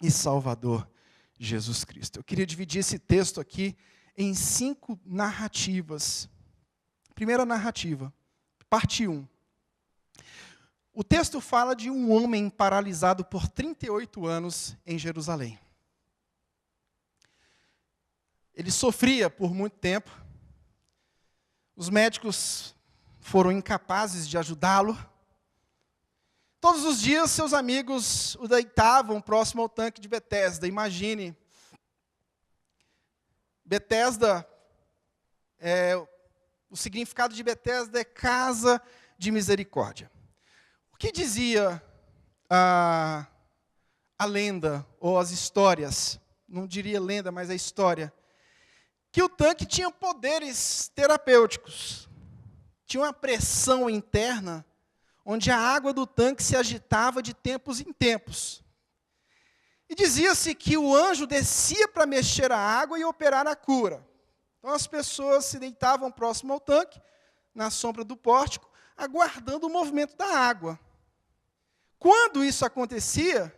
e Salvador Jesus Cristo. Eu queria dividir esse texto aqui em 5 narrativas. Primeira narrativa, parte 1. O texto fala de um homem paralisado por 38 anos em Jerusalém. Ele sofria por muito tempo. Os médicos foram incapazes de ajudá-lo. Todos os dias, seus amigos o deitavam próximo ao tanque de Betesda. Imagine, Betesda, o significado de Betesda é casa de misericórdia. O que dizia a lenda, ou as histórias, não diria lenda, mas a história, que o tanque tinha poderes terapêuticos. Tinha uma pressão interna, onde a água do tanque se agitava de tempos em tempos. E dizia-se que o anjo descia para mexer a água e operar a cura. Então as pessoas se deitavam próximo ao tanque, na sombra do pórtico, aguardando o movimento da água. Quando isso acontecia,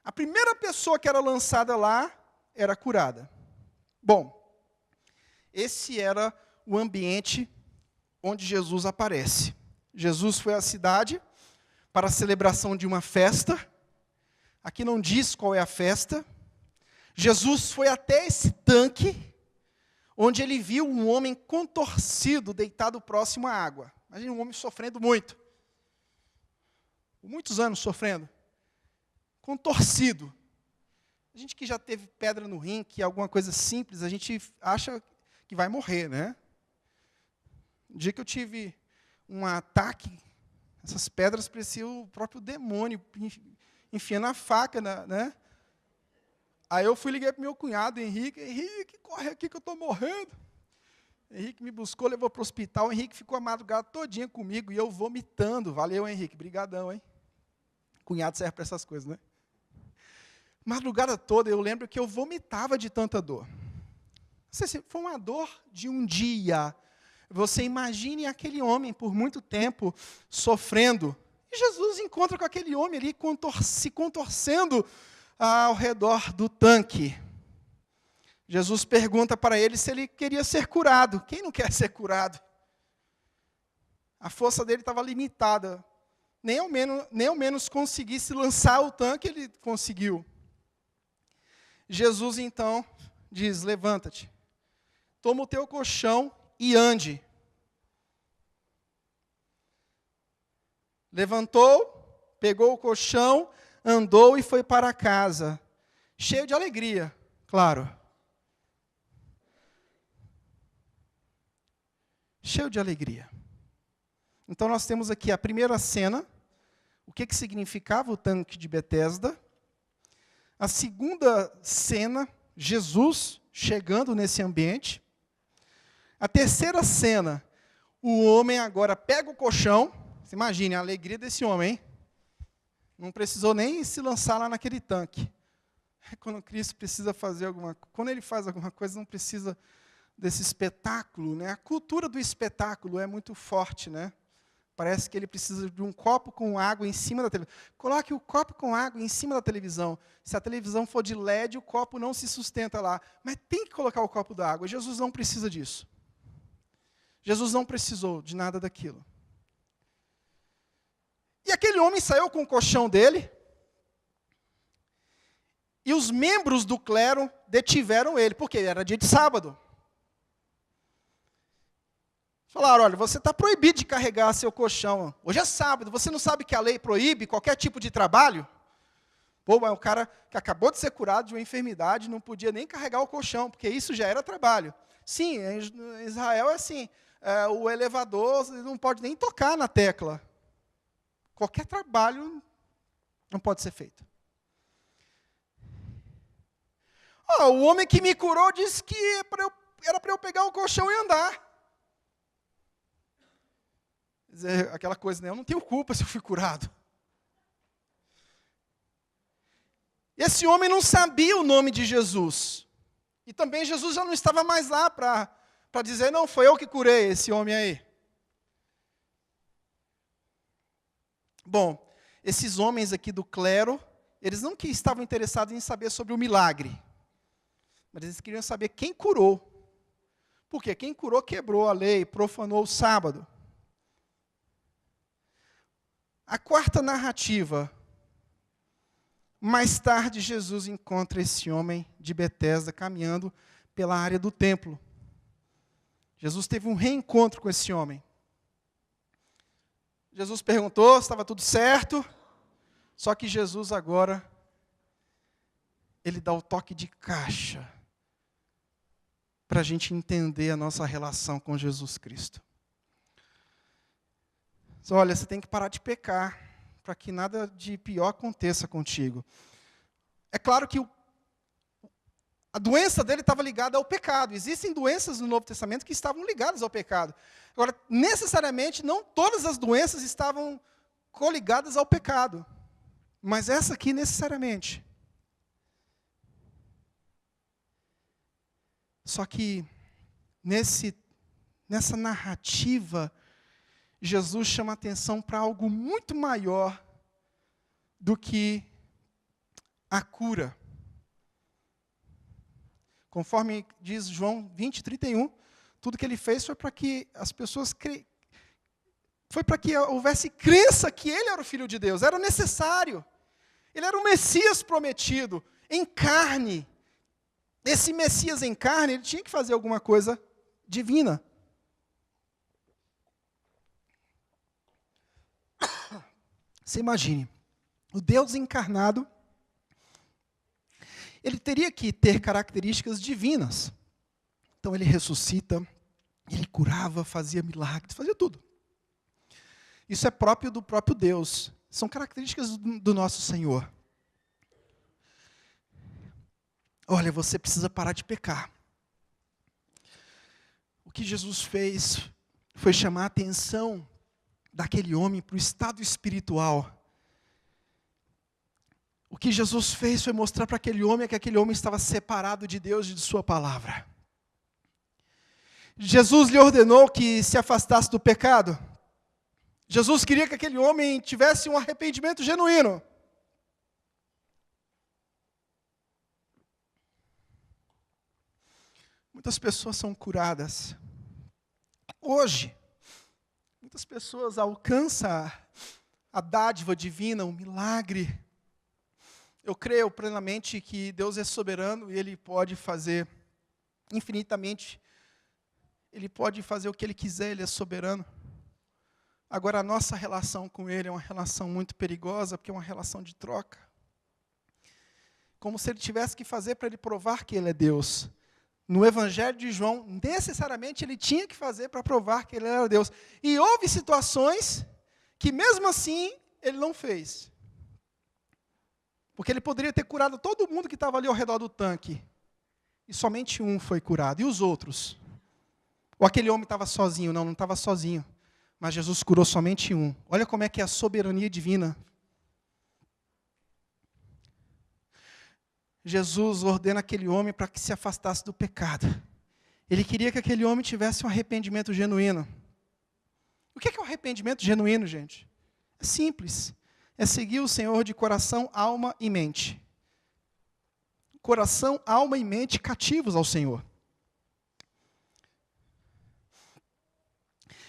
a primeira pessoa que era lançada lá era curada. Bom, esse era o ambiente onde Jesus aparece. Jesus foi à cidade para a celebração de uma festa. Aqui não diz qual é a festa. Jesus foi até esse tanque, onde ele viu um homem contorcido, deitado próximo à água. Imagina um homem sofrendo muito. Por muitos anos sofrendo. Contorcido. A gente que já teve pedra no rim, que é alguma coisa simples, a gente acha que vai morrer, né? No dia que eu tive um ataque, essas pedras pareciam o próprio demônio enfiando a faca, né? Aí eu liguei para o meu cunhado, Henrique, corre aqui que eu estou morrendo. Henrique me buscou, levou para o hospital, o Henrique ficou a madrugada todinha comigo, e eu vomitando. Valeu, Henrique, brigadão, hein? Cunhado serve para essas coisas, né? Madrugada toda, eu lembro que eu vomitava de tanta dor. Não sei se foi uma dor de um dia. Você imagine aquele homem por muito tempo sofrendo. E Jesus encontra com aquele homem ali se contorcendo ao redor do tanque. Jesus pergunta para ele se ele queria ser curado. Quem não quer ser curado? A força dele estava limitada. Nem ao menos conseguisse lançar o tanque, ele conseguiu. Jesus então diz: levanta-te, toma o teu colchão e ande. Levantou, pegou o colchão, andou e foi para casa, cheio de alegria, claro. Cheio de alegria. Então nós temos aqui a primeira cena, o que significava o tanque de Betesda. A segunda cena, Jesus chegando nesse ambiente. A terceira cena, o homem agora pega o colchão. Você imagine a alegria desse homem, hein? Não precisou nem se lançar lá naquele tanque. Quando Cristo precisa fazer quando ele faz alguma coisa, não precisa desse espetáculo, né? A cultura do espetáculo é muito forte, né? Parece que ele precisa de um copo com água em cima da televisão. Coloque o copo com água em cima da televisão. Se a televisão for de LED, o copo não se sustenta lá. Mas tem que colocar o copo da água. Jesus não precisa disso. Jesus não precisou de nada daquilo. E aquele homem saiu com o colchão dele. E os membros do clero detiveram ele, porque era dia de sábado. Falaram: olha, você está proibido de carregar seu colchão. Hoje é sábado, você não sabe que a lei proíbe qualquer tipo de trabalho? Pô, mas o cara que acabou de ser curado de uma enfermidade não podia nem carregar o colchão, porque isso já era trabalho. Sim, em Israel é assim, o elevador não pode nem tocar na tecla. Qualquer trabalho não pode ser feito. O homem que me curou disse que era para eu pegar o colchão e andar. Aquela coisa, né? Eu não tenho culpa se eu fui curado. Esse homem não sabia o nome de Jesus. E também Jesus já não estava mais lá para dizer: não, foi eu que curei esse homem aí. Bom, esses homens aqui do clero, eles não que estavam interessados em saber sobre o milagre, mas eles queriam saber quem curou. Porque quem curou quebrou a lei, profanou o sábado. A quarta narrativa. Mais tarde, Jesus encontra esse homem de Betesda caminhando pela área do templo. Jesus teve um reencontro com esse homem. Jesus perguntou se estava tudo certo, só que Jesus agora, ele dá o toque de caixa para a gente entender a nossa relação com Jesus Cristo. Olha, você tem que parar de pecar, para que nada de pior aconteça contigo. É claro que a doença dele estava ligada ao pecado. Existem doenças no Novo Testamento que estavam ligadas ao pecado. Agora, necessariamente, não todas as doenças estavam coligadas ao pecado. Mas essa aqui, necessariamente. Só que, nessa narrativa, Jesus chama atenção para algo muito maior do que a cura. Conforme diz João 20:31, tudo que ele fez foi para que as pessoas foi para que houvesse crença que ele era o Filho de Deus. Era necessário. Ele era o Messias prometido, em carne. Esse Messias em carne, ele tinha que fazer alguma coisa divina. Você imagine, o Deus encarnado, ele teria que ter características divinas. Então ele ressuscita, ele curava, fazia milagres, fazia tudo. Isso é próprio do próprio Deus. São características do nosso Senhor. Olha, você precisa parar de pecar. O que Jesus fez foi chamar a atenção daquele homem para o estado espiritual. O que Jesus fez foi mostrar para aquele homem que aquele homem estava separado de Deus e de sua palavra. Jesus lhe ordenou que se afastasse do pecado. Jesus queria que aquele homem tivesse um arrependimento genuíno. Muitas pessoas são curadas. Hoje, muitas pessoas alcançam a dádiva divina, o milagre. Eu creio plenamente que Deus é soberano e Ele pode fazer infinitamente. Ele pode fazer o que Ele quiser, Ele é soberano. Agora, a nossa relação com Ele é uma relação muito perigosa, porque é uma relação de troca. Como se Ele tivesse que fazer para Ele provar que Ele é Deus. No Evangelho de João, necessariamente Ele tinha que fazer para provar que Ele era Deus. E houve situações que, mesmo assim, Ele não fez. Porque Ele poderia ter curado todo mundo que estava ali ao redor do tanque. E somente um foi curado. E os outros? Ou aquele homem estava sozinho? Não estava sozinho. Mas Jesus curou somente um. Olha como é que é a soberania divina. Jesus ordena aquele homem para que se afastasse do pecado. Ele queria que aquele homem tivesse um arrependimento genuíno. O que é um arrependimento genuíno, gente? É simples. É seguir o Senhor de coração, alma e mente. Coração, alma e mente cativos ao Senhor.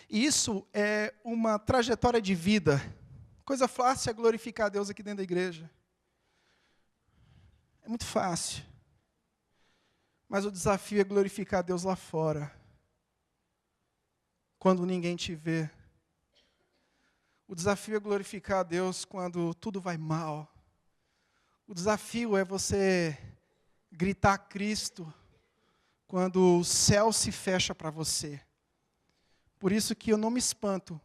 E isso é uma trajetória de vida. Coisa fácil é glorificar a Deus aqui dentro da igreja. É muito fácil. Mas o desafio é glorificar a Deus lá fora. Quando ninguém te vê. O desafio é glorificar a Deus quando tudo vai mal. O desafio é você gritar Cristo quando o céu se fecha para você. Por isso que eu não me espanto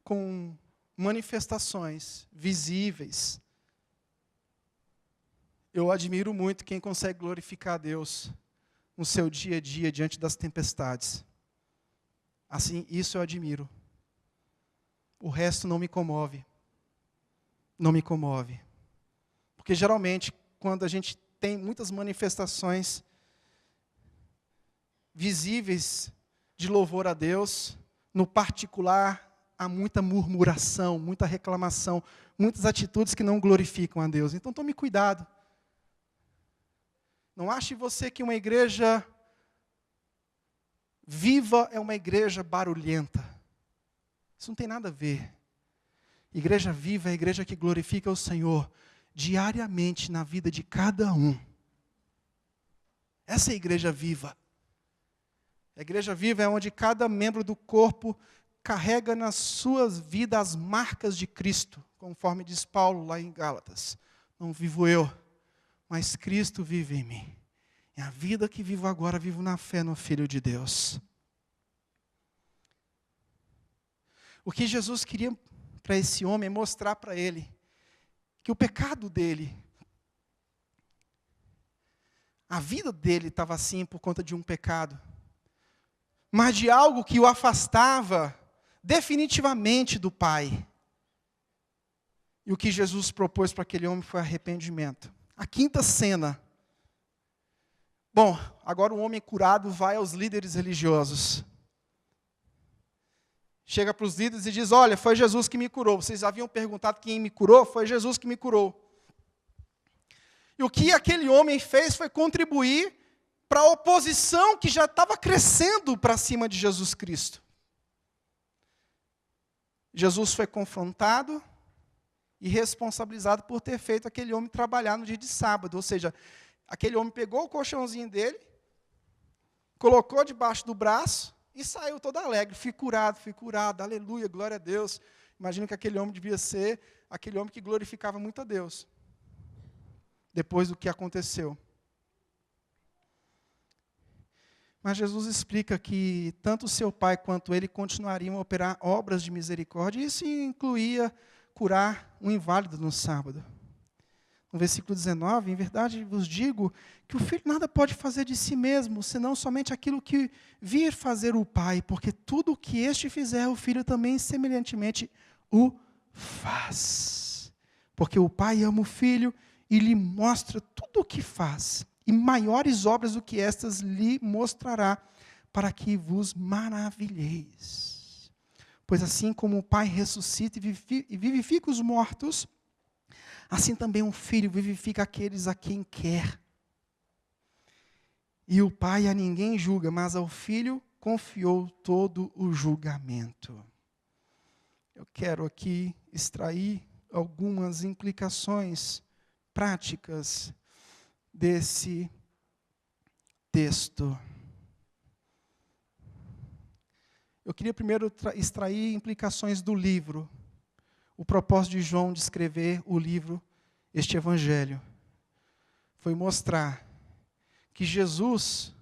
com manifestações visíveis. Eu admiro muito quem consegue glorificar a Deus no seu dia a dia, diante das tempestades. Assim, isso eu admiro. O resto não me comove. Não me comove. Porque geralmente, quando a gente tem muitas manifestações visíveis de louvor a Deus, no particular, há muita murmuração, muita reclamação, muitas atitudes que não glorificam a Deus. Então tome cuidado. Não ache você que uma igreja viva é uma igreja barulhenta. Isso não tem nada a ver. Igreja viva é a igreja que glorifica o Senhor diariamente na vida de cada um. Essa é a igreja viva. A igreja viva é onde cada membro do corpo carrega nas suas vidas as marcas de Cristo, conforme diz Paulo lá em Gálatas. Não vivo eu, mas Cristo vive em mim. E a vida que vivo agora, vivo na fé no Filho de Deus. O que Jesus queria para esse homem é mostrar para ele que o pecado dele, a vida dele estava assim por conta de um pecado, mas de algo que o afastava definitivamente do Pai. E o que Jesus propôs para aquele homem foi arrependimento. A quinta cena. Bom, agora o homem curado vai aos líderes religiosos. Chega para os líderes e diz, olha, foi Jesus que me curou. Vocês haviam perguntado quem me curou? Foi Jesus que me curou. E o que aquele homem fez foi contribuir para a oposição que já estava crescendo para cima de Jesus Cristo. Jesus foi confrontado e responsabilizado por ter feito aquele homem trabalhar no dia de sábado. Ou seja, aquele homem pegou o colchãozinho dele, colocou debaixo do braço e saiu todo alegre. Fui curado, aleluia, glória a Deus. Imagino que aquele homem devia ser aquele homem que glorificava muito a Deus, depois do que aconteceu. Mas Jesus explica que tanto seu pai quanto ele continuariam a operar obras de misericórdia, e isso incluía curar um inválido no sábado. No versículo 19, em verdade vos digo que o filho nada pode fazer de si mesmo, senão somente aquilo que vir fazer o pai, porque tudo o que este fizer, o filho também semelhantemente o faz. Porque o pai ama o filho e lhe mostra tudo o que faz, e maiores obras do que estas lhe mostrará, para que vos maravilheis. Pois assim como o pai ressuscita e vivifica os mortos, assim também um filho vivifica aqueles a quem quer. E o pai a ninguém julga, mas ao filho confiou todo o julgamento. Eu quero aqui extrair algumas implicações práticas desse texto. Eu queria primeiro extrair implicações do livro. O propósito de João de escrever o livro, este evangelho, foi mostrar que Jesus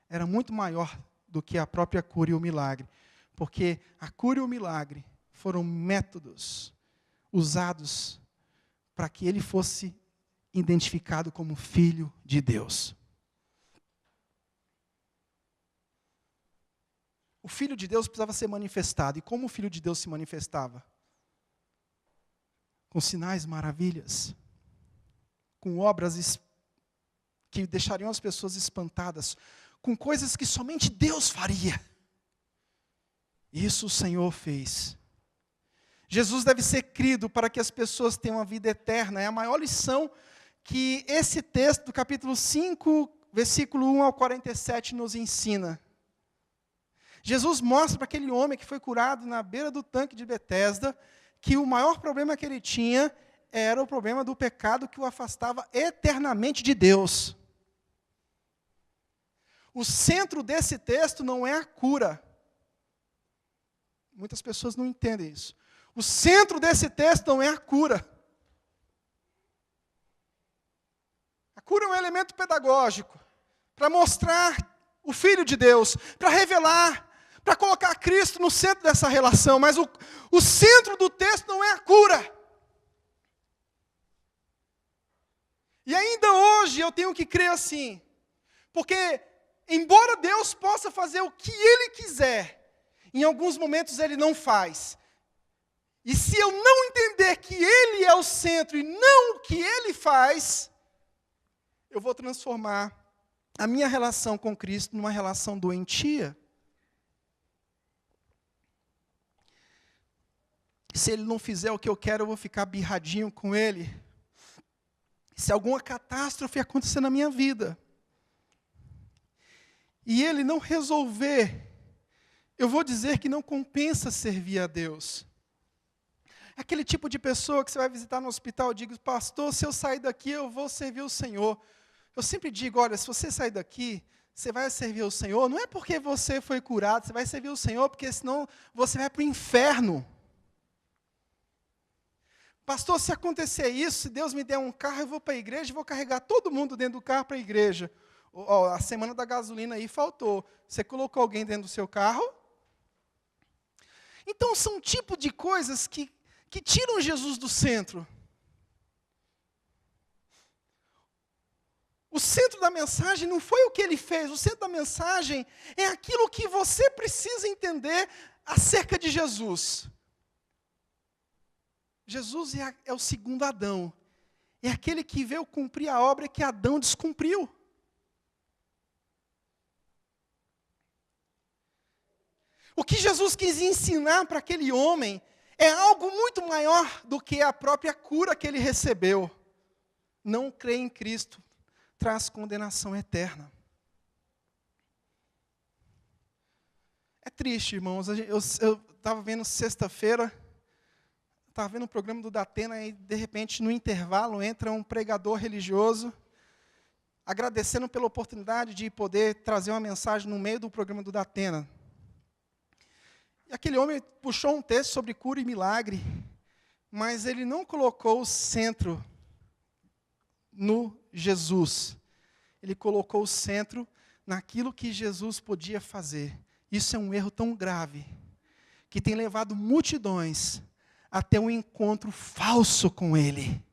era muito maior do que a própria cura e o milagre. Porque a cura e o milagre foram métodos usados para que ele fosse identificado como Filho de Deus. O Filho de Deus precisava ser manifestado. E como o Filho de Deus se manifestava? Com sinais, maravilhas, com obras que deixariam as pessoas espantadas, com coisas que somente Deus faria. Isso o Senhor fez. Jesus deve ser crido para que as pessoas tenham a vida eterna. É a maior lição que esse texto do capítulo 5, versículo 1 ao 47 nos ensina. Jesus mostra para aquele homem que foi curado na beira do tanque de Betesda, que o maior problema que ele tinha era o problema do pecado que o afastava eternamente de Deus. O centro desse texto não é a cura. Muitas pessoas não entendem isso. O centro desse texto não é a cura. A cura é um elemento pedagógico para mostrar o Filho de Deus, para revelar, para colocar Cristo no centro dessa relação. Mas o centro do texto não é a cura. E ainda hoje eu tenho que crer assim. Porque, embora Deus possa fazer o que Ele quiser, em alguns momentos Ele não faz. E se eu não entender que Ele é o centro e não o que Ele faz, eu vou transformar a minha relação com Cristo numa relação doentia. Se ele não fizer o que eu quero, eu vou ficar birradinho com ele. Se alguma catástrofe acontecer na minha vida, e ele não resolver, eu vou dizer que não compensa servir a Deus. Aquele tipo de pessoa que você vai visitar no hospital, digo, pastor, se eu sair daqui, eu vou servir o Senhor. Eu sempre digo, olha, se você sair daqui, você vai servir o Senhor, não é porque você foi curado, você vai servir o Senhor, porque senão você vai para o inferno. Pastor, se acontecer isso, se Deus me der um carro, eu vou para a igreja e vou carregar todo mundo dentro do carro para a igreja. A semana da gasolina aí faltou. Você colocou alguém dentro do seu carro? Então, são tipo de coisas que tiram Jesus do centro. O centro da mensagem não foi o que ele fez, o centro da mensagem é aquilo que você precisa entender acerca de Jesus. Jesus é o segundo Adão, é aquele que veio cumprir a obra que Adão descumpriu. O que Jesus quis ensinar para aquele homem é algo muito maior do que a própria cura que ele recebeu. Não crer em Cristo traz condenação eterna. É triste, irmãos. Eu estava vendo sexta-feira, estava vendo um programa do Datena e, de repente, no intervalo, entra um pregador religioso, agradecendo pela oportunidade de poder trazer uma mensagem no meio do programa do Datena. E aquele homem puxou um texto sobre cura e milagre, mas ele não colocou o centro no Jesus. Ele colocou o centro naquilo que Jesus podia fazer. Isso é um erro tão grave, que tem levado multidões até um encontro falso com Ele.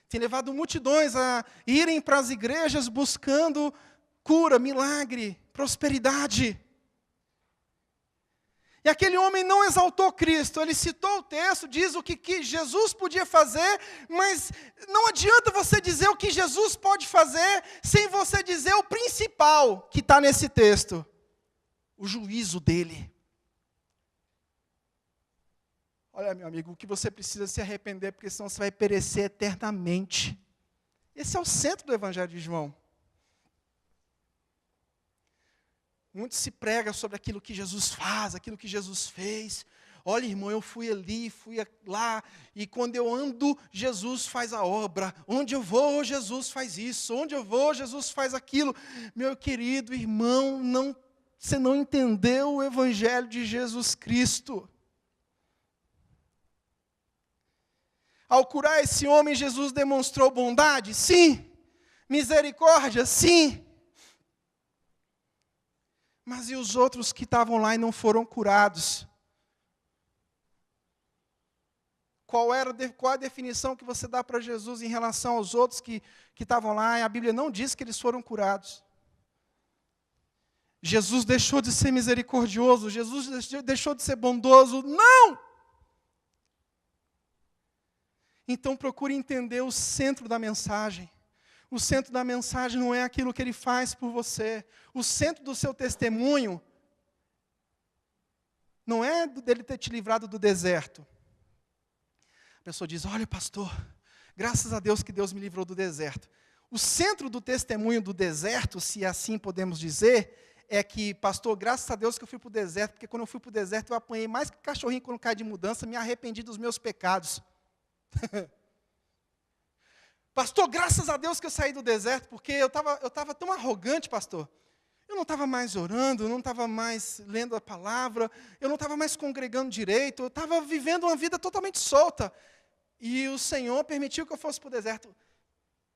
Tem levado multidões a irem para as igrejas buscando cura, milagre, prosperidade. E aquele homem não exaltou Cristo, ele citou o texto, diz o que Jesus podia fazer, mas não adianta você dizer o que Jesus pode fazer, sem você dizer o principal que está nesse texto, o juízo dele. Olha, meu amigo, o que você precisa se arrepender, porque senão você vai perecer eternamente. Esse é o centro do Evangelho de João. Muito se prega sobre aquilo que Jesus faz, aquilo que Jesus fez. Olha, irmão, eu fui ali, fui lá, e quando eu ando, Jesus faz a obra. Onde eu vou, Jesus faz isso. Onde eu vou, Jesus faz aquilo. Meu querido irmão, você não entendeu o Evangelho de Jesus Cristo. Ao curar esse homem, Jesus demonstrou bondade? Sim. Misericórdia? Sim. Mas e os outros que estavam lá e não foram curados? Qual a definição que você dá para Jesus em relação aos outros que estavam lá? E a Bíblia não diz que eles foram curados. Jesus deixou de ser misericordioso, Jesus deixou de ser bondoso? Não! Então procure entender o centro da mensagem. O centro da mensagem não é aquilo que ele faz por você. O centro do seu testemunho não é dele ter te livrado do deserto. A pessoa diz, olha pastor, graças a Deus que Deus me livrou do deserto. O centro do testemunho do deserto, se assim podemos dizer, é que, pastor, graças a Deus que eu fui para o deserto, porque quando eu fui para o deserto eu apanhei mais que cachorrinho quando cai de mudança, me arrependi dos meus pecados. Pastor, graças a Deus que eu saí do deserto, porque eu estava tão arrogante, pastor. Eu não estava mais orando, eu não estava mais lendo a palavra, eu não estava mais congregando direito, eu estava vivendo uma vida totalmente solta. E o Senhor permitiu que eu fosse para o deserto.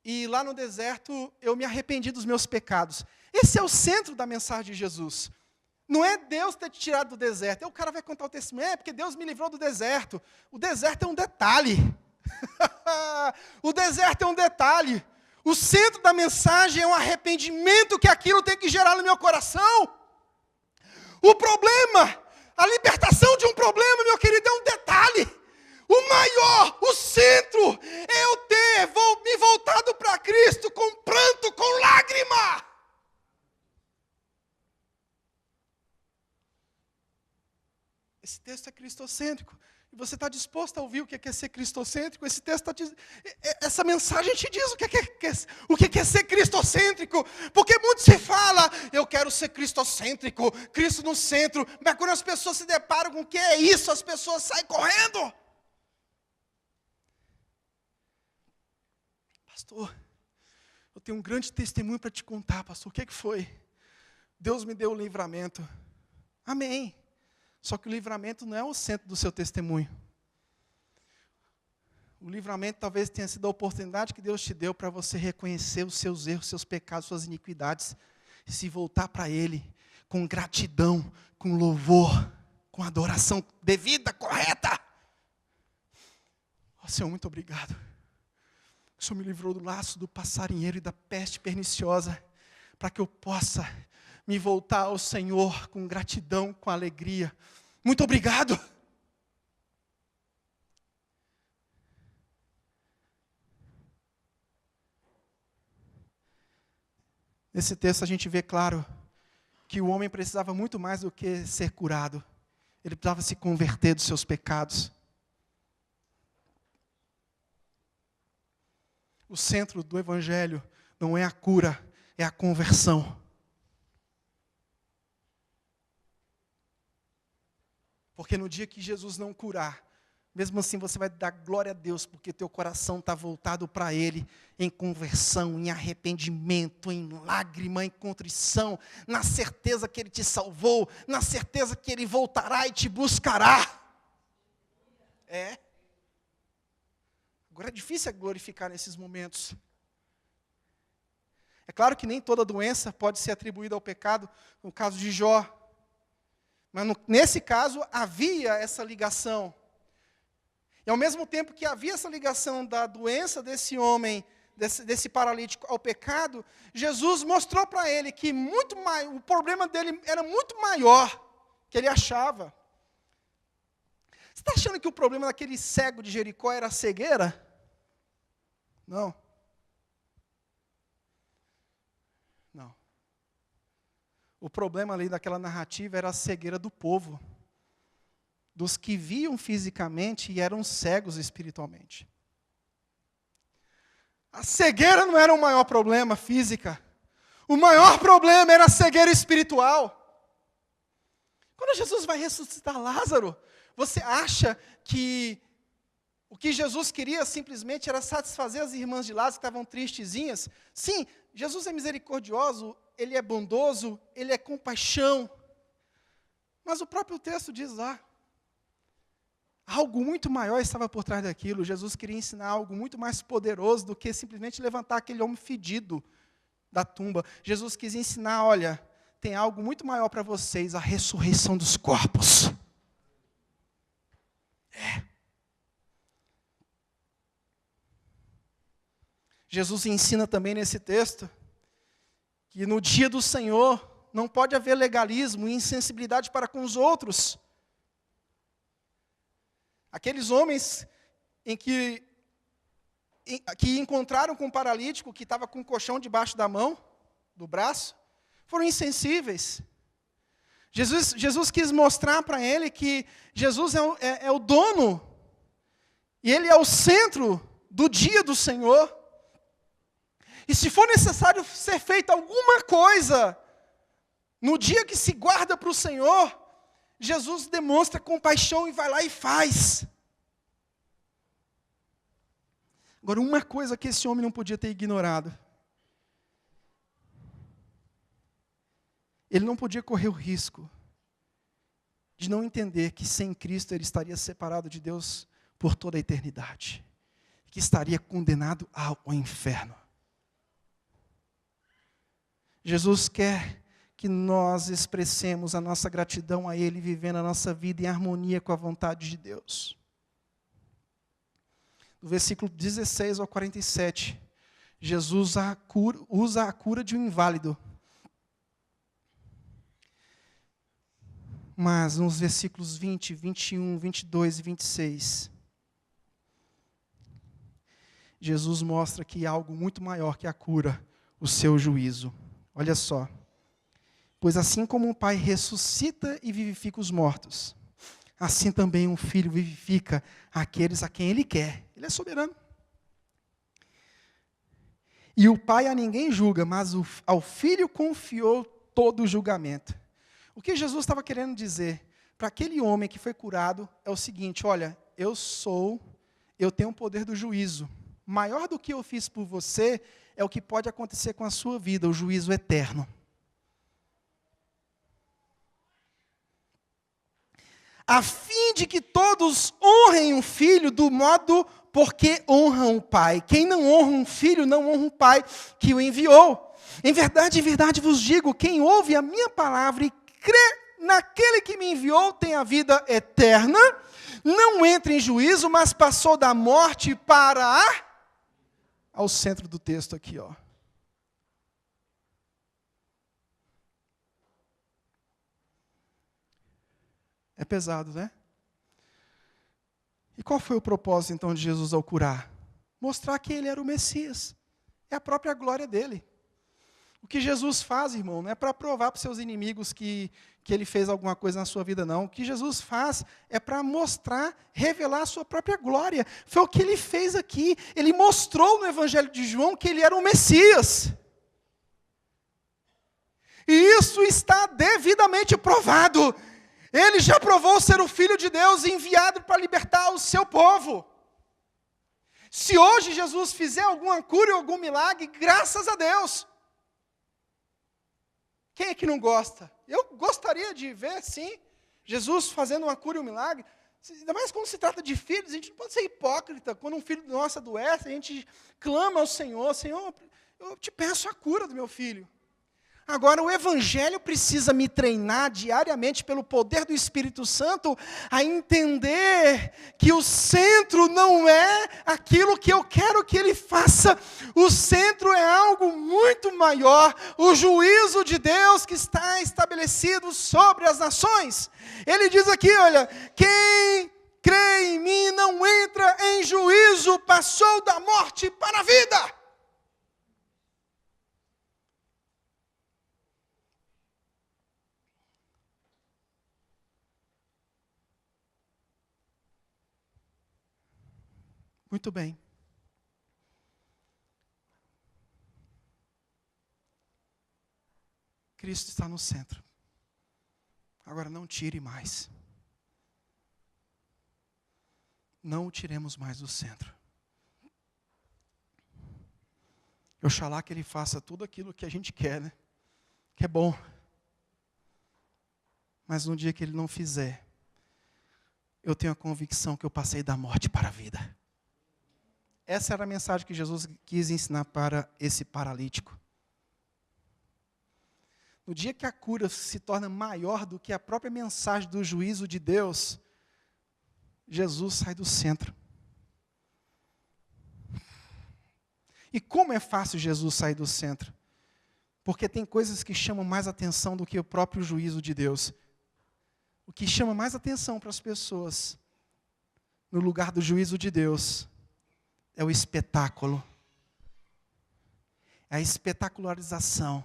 E lá no deserto eu me arrependi dos meus pecados. Esse é o centro da mensagem de Jesus. Não é Deus ter te tirado do deserto. Aí o cara vai contar o testemunho, porque Deus me livrou do deserto. O deserto é um detalhe. O deserto é um detalhe. O centro da mensagem é um arrependimento que aquilo tem que gerar no meu coração. O problema, a libertação de um problema, meu querido, é um detalhe. O maior, o centro, é eu ter me voltado para Cristo com pranto, com lágrima. Esse texto cristocêntrico. E você está disposto a ouvir o que é ser cristocêntrico? Esse texto está dizendo, essa mensagem te diz o que é ser cristocêntrico. Porque muito se fala, eu quero ser cristocêntrico, Cristo no centro. Mas quando as pessoas se deparam com o que é isso, as pessoas saem correndo. Pastor, eu tenho um grande testemunho para te contar, pastor. O que foi? Deus me deu o livramento. Amém. Só que o livramento não é o centro do seu testemunho. O livramento talvez tenha sido a oportunidade que Deus te deu para você reconhecer os seus erros, seus pecados, suas iniquidades, e se voltar para Ele com gratidão, com louvor, com adoração devida, correta. Oh, Senhor, muito obrigado. O Senhor me livrou do laço do passarinheiro e da peste perniciosa, para que eu possa me voltar ao Senhor com gratidão, com alegria. Muito obrigado. Nesse texto a gente vê claro que o homem precisava muito mais do que ser curado. Ele precisava se converter dos seus pecados. O centro do Evangelho não é a cura, é a conversão. Porque no dia que Jesus não curar, mesmo assim você vai dar glória a Deus, porque teu coração está voltado para Ele, em conversão, em arrependimento, em lágrima, em contrição, na certeza que Ele te salvou, na certeza que Ele voltará e te buscará. É. Agora é difícil glorificar nesses momentos. É claro que nem toda doença pode ser atribuída ao pecado, no caso de Jó. Mas nesse caso havia essa ligação. E ao mesmo tempo que havia essa ligação da doença desse homem, desse paralítico ao pecado, Jesus mostrou para ele que o problema dele era muito maior que ele achava. Você está achando que o problema daquele cego de Jericó era a cegueira? Não. Não. O problema ali daquela narrativa era a cegueira do povo, dos que viam fisicamente e eram cegos espiritualmente. A cegueira não era o maior problema física. O maior problema era a cegueira espiritual. Quando Jesus vai ressuscitar Lázaro, você acha que o que Jesus queria simplesmente era satisfazer as irmãs de Lázaro que estavam tristezinhas? Sim, Jesus é misericordioso, Ele é bondoso, Ele é compaixão. Mas o próprio texto diz lá, algo muito maior estava por trás daquilo. Jesus queria ensinar algo muito mais poderoso do que simplesmente levantar aquele homem fedido da tumba. Jesus quis ensinar, olha, tem algo muito maior para vocês, a ressurreição dos corpos. Jesus ensina também nesse texto que no dia do Senhor não pode haver legalismo e insensibilidade para com os outros. Aqueles homens que encontraram com um paralítico que estava com um colchão debaixo da mão, do braço, foram insensíveis. Jesus quis mostrar para ele que Jesus é o dono, e Ele é o centro do dia do Senhor. E se for necessário ser feita alguma coisa, no dia que se guarda para o Senhor, Jesus demonstra compaixão e vai lá e faz. Agora, uma coisa que esse homem não podia ter ignorado. Ele não podia correr o risco de não entender que sem Cristo ele estaria separado de Deus por toda a eternidade. Que estaria condenado ao inferno. Jesus quer que nós expressemos a nossa gratidão a Ele, vivendo a nossa vida em harmonia com a vontade de Deus. Do versículo 16 ao 47, Jesus usa a cura de um inválido. Mas nos versículos 20, 21, 22 e 26, Jesus mostra que há algo muito maior que a cura, o seu juízo. Olha só. Pois assim como o Pai ressuscita e vivifica os mortos, assim também um filho vivifica aqueles a quem ele quer. Ele é soberano. E o pai a ninguém julga, mas ao filho confiou todo o julgamento. O que Jesus estava querendo dizer para aquele homem que foi curado é o seguinte: olha, eu tenho o poder do juízo. Maior do que eu fiz por você é o que pode acontecer com a sua vida, o juízo eterno. A fim de que todos honrem o filho do modo porque honram o pai. Quem não honra um filho, não honra o pai que o enviou. Em verdade vos digo, quem ouve a minha palavra e crê naquele que me enviou tem a vida eterna, não entra em juízo, mas passou da morte para ao centro do texto aqui, ó. É pesado, né? E qual foi o propósito, então, de Jesus ao curar? Mostrar que ele era o Messias. É a própria glória dele. O que Jesus faz, irmão, não é para provar para os seus inimigos que ele fez alguma coisa na sua vida, não. O que Jesus faz é para mostrar, revelar a sua própria glória. Foi o que ele fez aqui. Ele mostrou no Evangelho de João que ele era o Messias. E isso está devidamente provado. Ele já provou ser o Filho de Deus enviado para libertar o seu povo. Se hoje Jesus fizer alguma cura ou algum milagre, graças a Deus. Quem é que não gosta? Eu gostaria de ver, sim, Jesus fazendo uma cura e um milagre. Ainda mais quando se trata de filhos, a gente não pode ser hipócrita. Quando um filho nosso adoece, a gente clama ao Senhor: Senhor, eu te peço a cura do meu filho. Agora, o Evangelho precisa me treinar diariamente pelo poder do Espírito Santo a entender que o centro não é aquilo que eu quero que ele faça. O centro é algo muito maior, o juízo de Deus que está estabelecido sobre as nações. Ele diz aqui, olha, quem crê em mim não entra em juízo, passou da morte para a vida. Muito bem. Cristo está no centro. Agora não tire mais. Não o tiremos mais do centro. Oxalá que ele faça tudo aquilo que a gente quer, né? Que é bom. Mas no dia que ele não fizer, eu tenho a convicção que eu passei da morte para a vida. Essa era a mensagem que Jesus quis ensinar para esse paralítico. No dia que a cura se torna maior do que a própria mensagem do juízo de Deus, Jesus sai do centro. E como é fácil Jesus sair do centro? Porque tem coisas que chamam mais atenção do que o próprio juízo de Deus. O que chama mais atenção para as pessoas, no lugar do juízo de Deus, é o espetáculo. É a espetacularização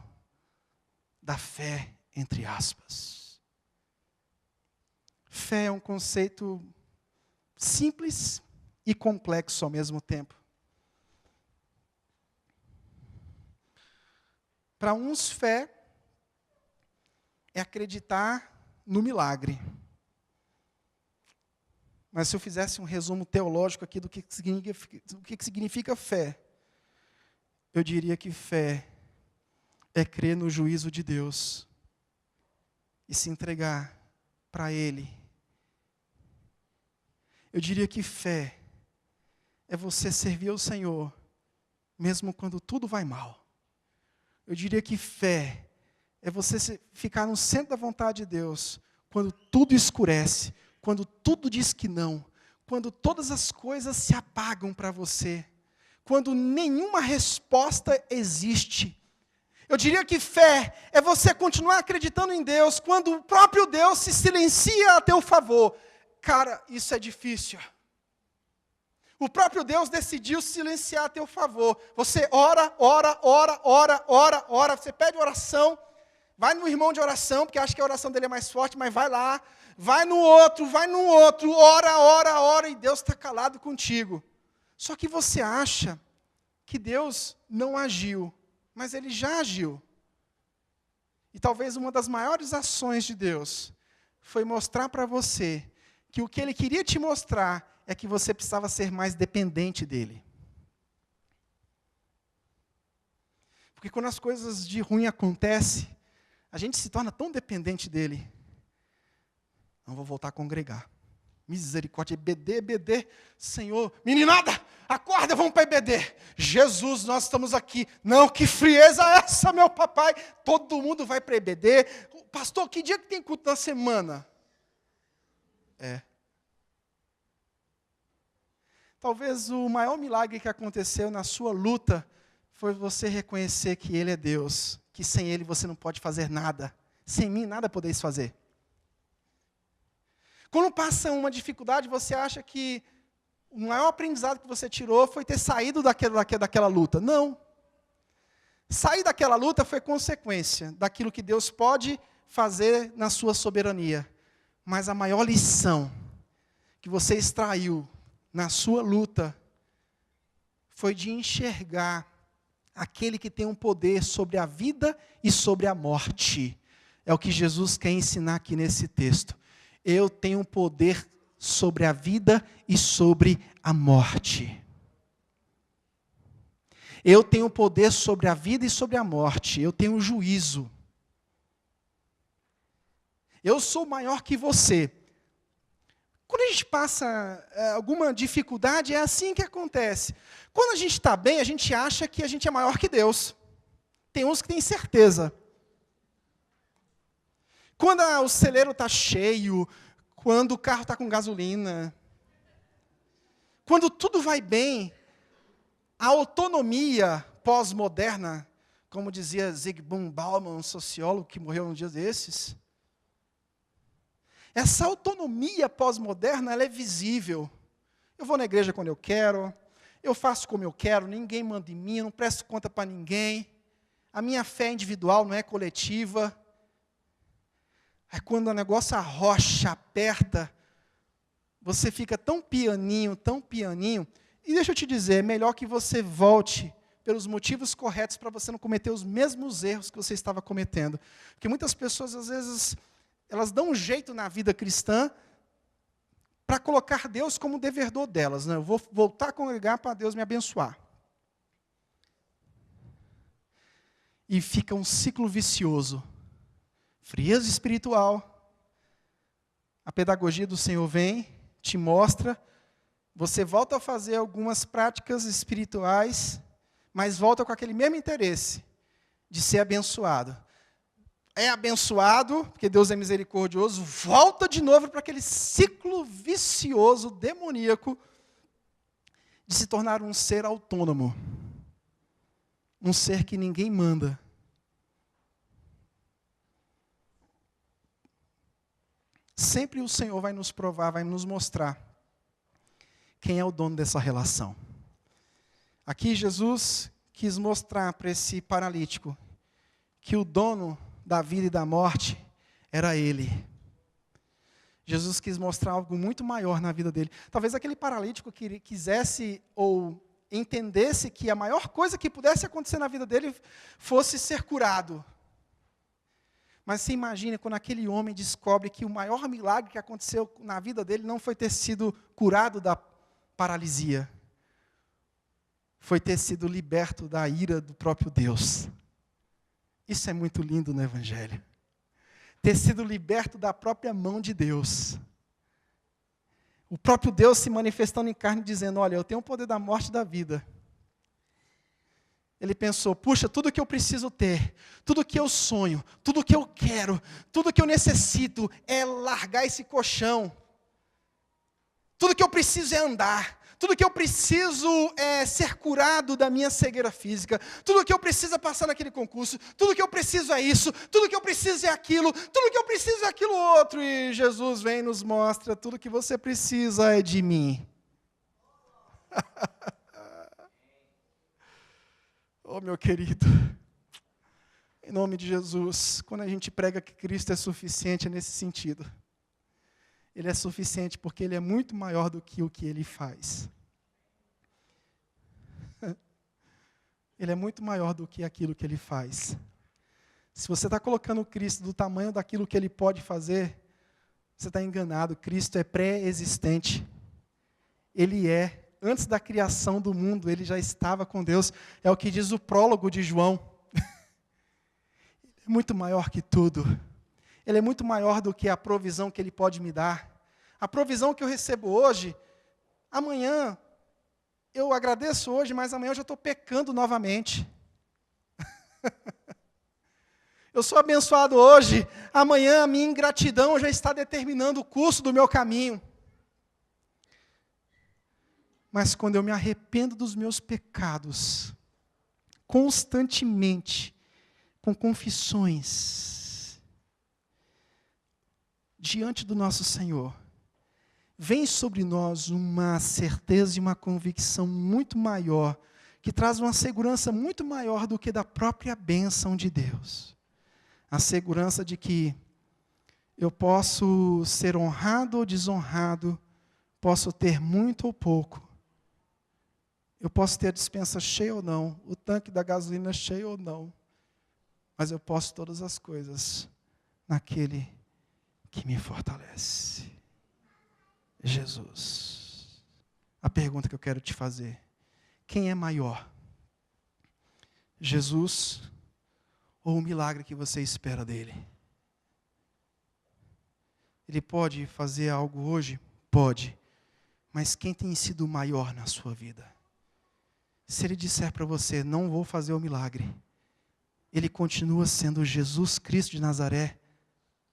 da fé, entre aspas. Fé é um conceito simples e complexo ao mesmo tempo. Para uns, fé é acreditar no milagre. Mas se eu fizesse um resumo teológico aqui do que significa fé, eu diria que fé é crer no juízo de Deus e se entregar para Ele. Eu diria que fé é você servir ao Senhor, mesmo quando tudo vai mal. Eu diria que fé é você ficar no centro da vontade de Deus, quando tudo escurece, quando tudo diz que não, quando todas as coisas se apagam para você, quando nenhuma resposta existe. Eu diria que fé é você continuar acreditando em Deus, quando o próprio Deus se silencia a teu favor. Cara, isso é difícil. O próprio Deus decidiu silenciar a teu favor. Você ora, você pede oração, vai no irmão de oração, porque acha que a oração dele é mais forte, mas vai lá, vai no outro, ora, e Deus está calado contigo. Só que você acha que Deus não agiu, mas Ele já agiu. E talvez uma das maiores ações de Deus foi mostrar para você que o que Ele queria te mostrar é que você precisava ser mais dependente dEle. Porque quando as coisas de ruim acontecem, a gente se torna tão dependente dEle. Não vou voltar a congregar. Misericórdia, EBD, Senhor, meninada, acorda, vamos para EBD. Jesus, nós estamos aqui. Não, que frieza é essa, meu papai? Todo mundo vai para EBD. Pastor, que dia que tem culto na semana? Talvez o maior milagre que aconteceu na sua luta foi você reconhecer que Ele é Deus, que sem Ele você não pode fazer nada. Sem mim nada podeis fazer. Quando passa uma dificuldade, você acha que o maior aprendizado que você tirou foi ter saído daquela luta. Não. Sair daquela luta foi consequência daquilo que Deus pode fazer na sua soberania. Mas a maior lição que você extraiu na sua luta foi de enxergar aquele que tem um poder sobre a vida e sobre a morte. É o que Jesus quer ensinar aqui nesse texto. Eu tenho poder sobre a vida e sobre a morte. Eu tenho poder sobre a vida e sobre a morte. Eu tenho juízo. Eu sou maior que você. Quando a gente passa alguma dificuldade, é assim que acontece. Quando a gente está bem, a gente acha que a gente é maior que Deus. Tem uns que têm certeza. Quando o celeiro está cheio, quando o carro está com gasolina, quando tudo vai bem, a autonomia pós-moderna, como dizia Zygmunt Bauman, um sociólogo que morreu um dia desses, essa autonomia pós-moderna, ela é visível. Eu vou na igreja quando eu quero, eu faço como eu quero, ninguém manda em mim, eu não presto conta para ninguém. A minha fé é individual, não é coletiva. Aí quando o negócio arrocha, aperta, você fica tão pianinho, e deixa eu te dizer, é melhor que você volte pelos motivos corretos para você não cometer os mesmos erros que você estava cometendo. Porque muitas pessoas, às vezes, elas dão um jeito na vida cristã para colocar Deus como devedor delas. Né? Eu vou voltar a congregar para Deus me abençoar. E fica um ciclo vicioso. Frieza espiritual. A pedagogia do Senhor vem, te mostra. Você volta a fazer algumas práticas espirituais, mas volta com aquele mesmo interesse de ser abençoado. É abençoado, porque Deus é misericordioso, volta de novo para aquele ciclo vicioso, demoníaco, de se tornar um ser autônomo. Um ser que ninguém manda. Sempre o Senhor vai nos provar, vai nos mostrar quem é o dono dessa relação. Aqui Jesus quis mostrar para esse paralítico que o dono da vida e da morte era Ele. Jesus quis mostrar algo muito maior na vida dele. Talvez aquele paralítico que quisesse ou entendesse que a maior coisa que pudesse acontecer na vida dele fosse ser curado. Mas você imagina quando aquele homem descobre que o maior milagre que aconteceu na vida dele não foi ter sido curado da paralisia. Foi ter sido liberto da ira do próprio Deus. Isso é muito lindo no Evangelho. Ter sido liberto da própria mão de Deus. O próprio Deus se manifestando em carne, dizendo, olha, eu tenho o poder da morte e da vida. Ele pensou, puxa, tudo que eu preciso ter, tudo que eu sonho, tudo que eu quero, tudo que eu necessito é largar esse colchão. Tudo que eu preciso é andar. Tudo que eu preciso é ser curado da minha cegueira física. Tudo que eu preciso é passar naquele concurso. Tudo que eu preciso é isso. Tudo que eu preciso é aquilo. Tudo que eu preciso é aquilo outro. E Jesus vem e nos mostra, tudo que você precisa é de mim. Oh, meu querido. Em nome de Jesus, quando a gente prega que Cristo é suficiente, é nesse sentido. Ele é suficiente porque Ele é muito maior do que o que Ele faz. Ele é muito maior do que aquilo que Ele faz. Se você está colocando Cristo do tamanho daquilo que Ele pode fazer, você está enganado. Cristo é pré-existente. Ele é, antes da criação do mundo, Ele já estava com Deus. É o que diz o prólogo de João. Ele é muito maior que tudo. Ele é muito maior do que a provisão que Ele pode me dar. A provisão que eu recebo hoje, amanhã, eu agradeço hoje, mas amanhã eu já estou pecando novamente. Eu sou abençoado hoje, amanhã a minha ingratidão já está determinando o curso do meu caminho. Mas quando eu me arrependo dos meus pecados, constantemente, com confissões, diante do nosso Senhor, vem sobre nós uma certeza e uma convicção muito maior, que traz uma segurança muito maior do que da própria bênção de Deus. A segurança de que eu posso ser honrado ou desonrado, posso ter muito ou pouco, eu posso ter a despensa cheia ou não, o tanque da gasolina cheio ou não, mas eu posso todas as coisas naquele que me fortalece. Jesus. A pergunta que eu quero te fazer: quem é maior? Jesus ou o milagre que você espera dele? Ele pode fazer algo hoje? Pode. Mas quem tem sido maior na sua vida? Se ele disser para você, não vou fazer o milagre, ele continua sendo Jesus Cristo de Nazaré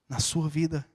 na sua vida?